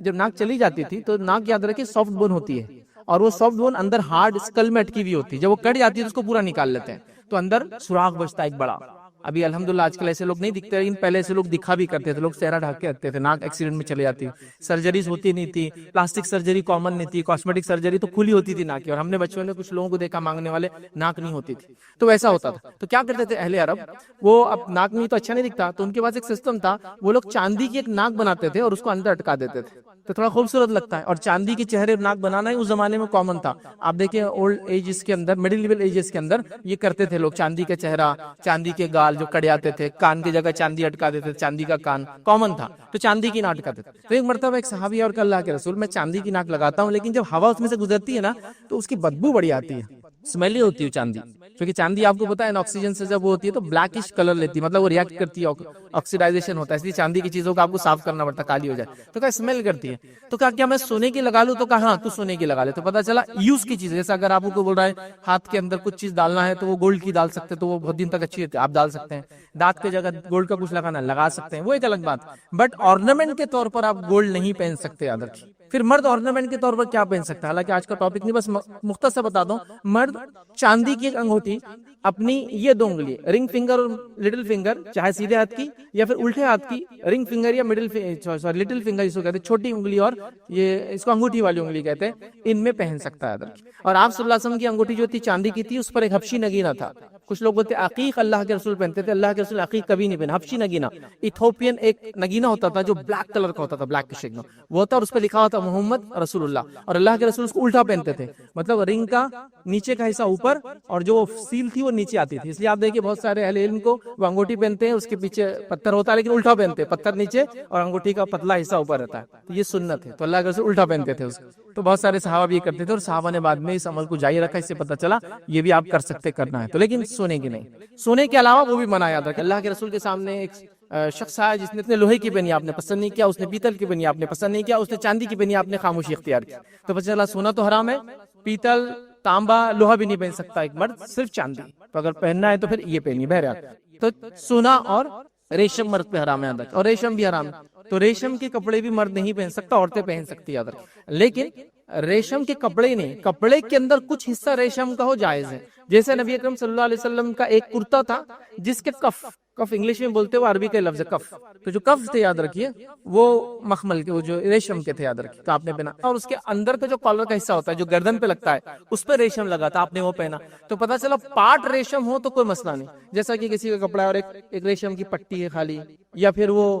[SPEAKER 2] جب ناک چلی جاتی تھی تو ناک یاد رکھے سافٹ بون ہوتی ہے، اور وہ سافٹ بون اندر ہارڈ اسکل میں اٹکی ہوئی ہوتی ہے، جب وہ کٹ جاتی ہے تو اس کو پورا نکال لیتے ہیں، تو اندر سوراخ بچتا ہے ایک بڑا۔ ابھی الحمدللہ آج کل ایسے لوگ نہیں دکھتے، لیکن پہلے ایسے لوگ دکھا بھی کرتے تھے، لوگ چہرہ ڈھک کے رکھتے تھے، ناک ایکسیڈنٹ میں چلے جاتی، سرجریز ہوتی نہیں تھی، پلاسٹک سرجری کامن نہیں تھی، کاسمیٹک سرجری تو کھلی ہوتی تھی ناک کی، اور ہم نے بچوں نے کچھ لوگوں کو دیکھا مانگنے والے ناک نہیں ہوتی تھی، تو ویسا ہوتا تھا۔ تو کیا کرتے تھے اہل عرب، وہ اب ناک نہیں تو اچھا نہیں دکھتا، تو ان کے پاس ایک سسٹم تھا، وہ لوگ چاندی کی ایک ناک بناتے تھے اور اس کو اندر اٹکا دیتے تھے، تو تھوڑا خوبصورت لگتا ہے، اور چاندی کے چہرے ناک بنانا ہی اس زمانے میں کامن تھا۔ آپ دیکھیں اولڈ ایجز کے اندر، مڈل لیول ایجز کے اندر یہ کرتے تھے لوگ، چاندی کا چہرہ، چاندی کے گال جو کٹ جاتے تھے، کان کی جگہ چاندی اٹکا دیتے تھے، چاندی کا کان کامن تھا، تو چاندی کی ناک اٹکاتے تھے۔ تو ایک مرتبہ ایک صحابی اور کہ اللہ کے رسول، میں چاندی کی ناک لگاتا ہوں، لیکن جب ہوا اس میں سے گزرتی ہے نا تو اس کی بدبو بڑی آتی ہے، اسمیلی ہوتی ہے چاندی، کیونکہ چاندی آپ کو پتا ہے آکسیجن سے جب وہ ہوتی ہے تو بلیکش کلر لیتی ہے، مطلب وہ ریئیکٹ کرتی ہے، آکسیڈائزیشن ہوتا ہے، اس لیے چاندی کی چیزوں کو آپ کو صاف کرنا پڑتا ہے، کالی ہو جائے تو کیا اسمیل کرتی ہے۔ تو کیا میں سونے کی لگا لوں، تو کہا ہاں تو سونے کی لگا لے، تو پتا چلا یوز کی چیز، جیسا اگر آپ کو بول رہا ہے ہاتھ کے اندر کچھ چیز ڈالنا ہے تو وہ گولڈ کی ڈال سکتے، تو وہ بہت دن تک اچھی رہتی ہے، آپ ڈال سکتے ہیں، دانت کی جگہ گولڈ کا کچھ لگانا لگا سکتے ہیں، وہ ایک الگ بات، بٹ آرنامنٹ کے طور پر آپ گولڈ نہیں پہن سکتے یاد رکھیے۔ پھر مرد آرنامنٹ کے طور پر کیا پہن سکتا ہے، حالانکہ آج کا ٹاپک نہیں، بس مختصر بتا دوں، مرد چاندی کی ایک انگوٹھی اپنی یہ دو انگلی رنگ فنگر اور لٹل فنگر، چاہے سیدھے ہاتھ کی یا پھر الٹے ہاتھ کی رنگ فنگر یا لٹل فنگر اس کو کہتے ہیں، چھوٹی انگلی اور یہ اس کو انگوٹھی والی انگلی کہتے ہیں، ان میں پہن سکتا ہے۔ اور آپ صلی اللہ علیہ وسلم کی انگوٹھی جو تھی چاندی کی تھی، اس پر ایک حبشی نگینہ تھا، کچھ لوگ بولتے عقیق اللہ کے رسول پہنتے تھے، اللہ کے رسول عقیق کبھی نہیں پہنا، حبشی نگینہ ایتھوپین ایک نگینہ ہوتا تھا جو بلیک کلر کا ہوتا تھا، بلیک شیڈ میں وہ ہوتا، اور اس پہ لکھا ہوتا محمد رسول اللہ، اور اللہ کے رسول اس کو الٹا پہنتے تھے، مطلب رنگ کا نیچے کا حصہ اوپر اور جو سیل تھی وہ نیچے آتی تھی، اس لیے آپ دیکھیں بہت سارے اہل علم کو وہ انگوٹھی پہنتے ہیں، اس کے پیچھے پتھر ہوتا ہے لیکن الٹا پہنتے ہیں، پتھر نیچے اور انگوٹھی کا پتلا حصہ اوپر رہتا ہے، تو یہ سنت ہے، تو اللہ کے رسول الٹا پہنتے تھے اس کو، تو بہت سارے صحابہ بھی یہ کرتے تھے، اور صحابہ نے بعد میں اس عمل کو جاری رکھا، اس سے پتہ چلا یہ بھی آپ کر سکتے، کرنا ہے تو، لیکن سونے کی نہیں، سونے کے علاوہ وہ بھی منع یاد رکھے۔ اللہ کے رسول کے سامنے ایک شخص آیا جس نے اتنے لوہے کی پہنی، آپ نے پسند نہیں کیا، اس نے پیتل کی پہنی، آپ نے پسند نہیں کیا، اس نے چاندی کی پہنی، آپ نے خاموشی اختیار کی، تو پتہ چلا سونا تو حرام ہے، پیتل تانبا لوہا بھی نہیں پہن سکتا ایک مرد، صرف چاندی، تو اگر پہننا ہے تو پھر یہ پہنی، بہرحال تو سونا اور ریشم مرد پہ حرام ہے یاد رکھیں، اور ریشم بھی حرام ہے، تو ریشم کے کپڑے بھی مرد نہیں پہن سکتا، عورتیں پہن سکتی یاد رکھیں، لیکن ریشم کے کپڑے نہیں، کپڑے کے اندر کچھ حصہ ریشم کا ہو جائز ہے، جیسے نبی اکرم صلی اللہ علیہ وسلم کا ایک کرتا تھا جس کے کف انگلش میں بولتے ہیں، وہ عربی کا لفظ ہے کف، تو جو کف تھے یاد رکھیے وہ مخمل کے، وہ جو ریشم کے تھے یاد رکھیے، تو آپ نے پہنا، اور اس کے اندر کا جو کالر کا حصہ ہوتا ہے جو گردن پہ لگتا ہے اس پہ ریشم لگا تھا، آپ نے وہ پہنا، تو پتہ چلا پارٹ ریشم ہو تو کوئی مسئلہ نہیں، جیسا کہ کسی کا کپڑا ہے اور ایک ریشم کی پٹی ہے خالی، یا پھر وہ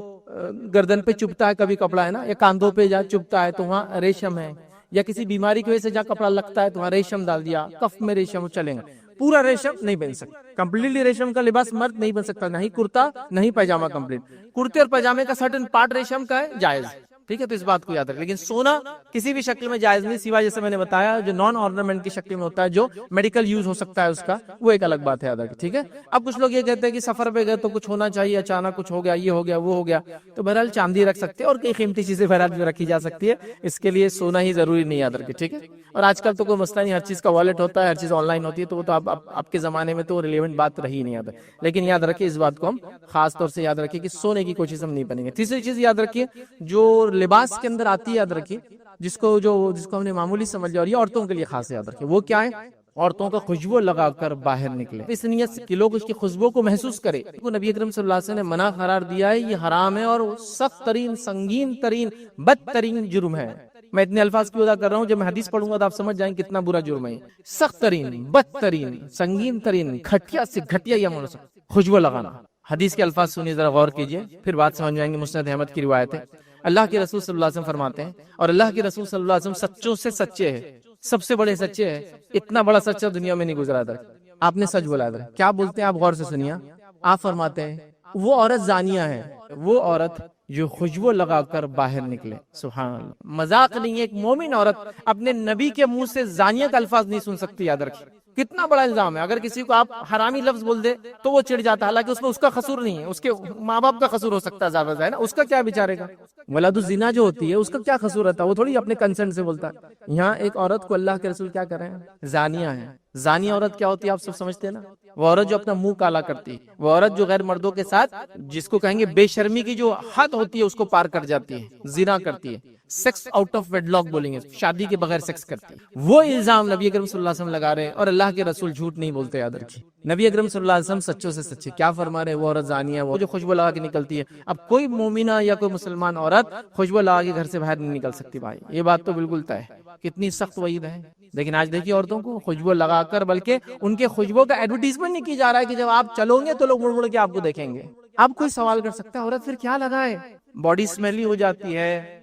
[SPEAKER 2] گردن پہ چبھتا ہے کبھی کپڑا ہے نا، یا کاندھوں پہ جا چبھتا ہے تو وہاں ریشم ہے، یا کسی بیماری کی وجہ سے جہاں کپڑا لگتا ہے تو وہاں ریشم ڈال دیا، کف میں ریشم چلیں گا، پورا ریشم نہیں بن سکتا، کمپلیٹلی ریشم کا لباس مرد نہیں بن سکتا، نہ ہی کرتا نہ ہی پیجامہ کمپلیٹ، کرتے اور پیجامے کا سرٹن پارٹ ریشم کا ہے جائز، ٹھیک ہے، تو اس بات کو یاد رکھیں، لیکن سونا کسی بھی شکل میں جائز نہیں، سوائے جیسے میں نے بتایا جو نان آرنامنٹ کی شکل میں ہوتا ہے، جو میڈیکل یوز ہو سکتا ہے اس کا، وہ ایک الگ بات ہے یاد رکھیں، ٹھیک ہے۔ اب کچھ لوگ یہ کہتے ہیں کہ سفر پہ گئے تو کچھ ہونا چاہیے، اچانک کچھ ہو گیا، یہ ہو گیا وہ ہو گیا، تو بہرحال چاندی رکھ سکتے ہیں، اور کئی قیمتی چیزیں بہرحال بھی رکھی جا سکتی ہے، اس کے لیے سونا ہی ضروری نہیں یاد رکھیں، ٹھیک ہے۔ اور آج کل تو کوئی مسئلہ نہیں، ہر چیز کا والیٹ ہوتا ہے، ہر چیز آن لائن ہوتی ہے، تو وہ تو آپ کے زمانے میں تو ریلیونٹ بات رہی نہیں یاد ہے، لیکن یاد رکھیں اس بات کو ہم خاص طور سے یاد رکھیں کہ سونے کی کوئی چیز ہم نہیں پہنیں گے۔ تیسری چیز یاد رکھیے جو لباس کے اندر آتی ہے یاد رکھیے، جس کو ہم نے معمولی سمجھ لیا، اور یہ عورتوں کے لیے خاص یاد رکھیں، وہ کیا ہے؟ عورتوں کا خوشبو لگا کر باہر نکلے، اس نیت سے کہ لوگ اس کی خوشبو کو محسوس کرے، نبی اکرم صلی اللہ علیہ وسلم نے منع قرار دیا ہے، یہ حرام ہے اور سخت ترین، سنگین ترین، بدترین جرم ہے۔ میں اتنے الفاظ کیوں ادا کر رہا ہوں، جب میں حدیث پڑھوں گا تو آپ سمجھ جائیں کتنا برا جرم ہے، سخت ترین، بدترین، سنگین ترین، گھٹیا سے گھٹیا یہ خوشبو لگانا۔ حدیث کے الفاظ سنیے، ذرا غور کیجئے، پھر بات سمجھ جائیں گے۔ مسند احمد کی روایت ہے، اللہ کے رسول صلی اللہ علیہ وسلم فرماتے ہیں، اور اللہ کے رسول صلی اللہ علیہ وسلم سچوں سے سچے ہیں، سب سے بڑے سچے ہیں، اتنا بڑا سچا دنیا میں نہیں گزرا ادھر، آپ نے سچ بولا ادھر، کیا بولتے ہیں آپ غور سے سنیے، آپ فرماتے ہیں وہ عورت زانیہ ہے، وہ عورت جو خوشبو لگا کر باہر نکلے، سبحان اللہ، مذاق نہیں ہے، ایک مومن عورت اپنے نبی کے منہ سے زانیہ کا الفاظ نہیں سن سکتی، یاد رکھیں کتنا بڑا الزام ہے، اگر کسی کو آپ حرامی لفظ بول دے تو وہ چڑ جاتا ہے، حالانکہ اس میں اس کا قصور نہیں ہے، اس کے ماں باپ کا قصور ہو سکتا ہے زیادہ ہے نا، اس کا کیا بیچارے گا، ولد الزنا جو ہوتی ہے اس کا کیا قصور رہتا ہے، وہ تھوڑی اپنے کنسنٹ سے بولتا ہے۔ یہاں ایک عورت کو اللہ کے رسول کیا کر رہے ہیں، زانیہ ہے، زانی عورت کیا ہوتی ہے آپ سب سمجھتے ہیں نا؟ وہ عورت جو اپنا منہ کالا کرتی ہے، وہ عورت جو غیر مردوں کے ساتھ جس کو کہیں گے بے شرمی کی جو حد ہوتی ہے اس کو پار کر جاتی ہے، زنا کرتی ہے، sex out of wedlock بولیں گے، شادی کے بغیر سیکس کرتی ہے، وہ الزام نبی اکرم صلی اللہ علیہ وسلم لگا رہے ہیں، اور اللہ کے رسول جھوٹ نہیں بولتے، یاد رکھیے نبی اکرم صلی اللہ علیہ وسلم سچوں سے سچے کیا فرما رہے ہیں، وہ عورت زانی ہے، وہ جو خوشبو لگا کے نکلتی ہے۔ اب کوئی مومنہ یا کوئی مسلمان عورت خوشبو لگا کے گھر سے باہر نہیں نکل سکتی بھائی، یہ بات تو بالکل طے ہے، کتنی سخت وعید ہے۔ لیکن آج دیکھیے عورتوں کو خوشبو لگا کر، بلکہ ان کے خوشبو کا ایڈورٹیزمنٹ نہیں کی جا رہا ہے کہ جب آپ چلو گے تو لوگ مڑ مڑ کے آپ کو دیکھیں گے۔ اب کوئی سوال کر سکتا ہے عورت پھر کیا لگائے، باڈی سمیلی ہو جاتی ہے،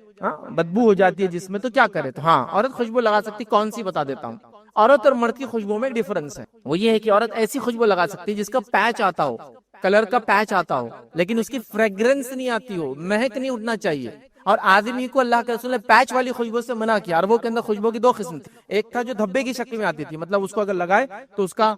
[SPEAKER 2] بدبو ہو جاتی ہے جس میں، تو کیا کرے؟ تو ہاں عورت خوشبو لگا سکتی، کون سی بتا دیتا ہوں۔ عورت اور مرد کی خوشبو میں ایک ڈیفرنس ہے، وہ یہ ہے کہ عورت ایسی خوشبو لگا سکتی ہے جس کا پیچ آتا ہو، کلر کا پیچ آتا ہو، لیکن اس کی فریگرنس نہیں آتی ہو، مہک نہیں اٹھنا چاہیے۔ اور آدمی کو اللہ کے رسول نے پیچ والی خوشبو سے منع کیا، عربوں کے اندر خوشبو کی دو قسم تھی، ایک تھا جو دھبے کی شکل میں آتی تھی، مطلب اس کو اگر لگائے تو اس کا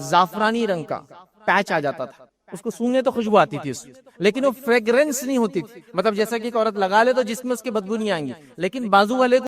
[SPEAKER 2] زعفرانی رنگ کا پیچ آ جاتا تھا، اس کو سونگے تو خوشبو آتی تھی اس میں، لیکن وہ فریگرنس نہیں ہوتی تھی، مطلب جیسا کہ ایک عورت لگا لے تو جس میں اس کی بدبو نہیں آئیں گی، لیکن بازو والے کو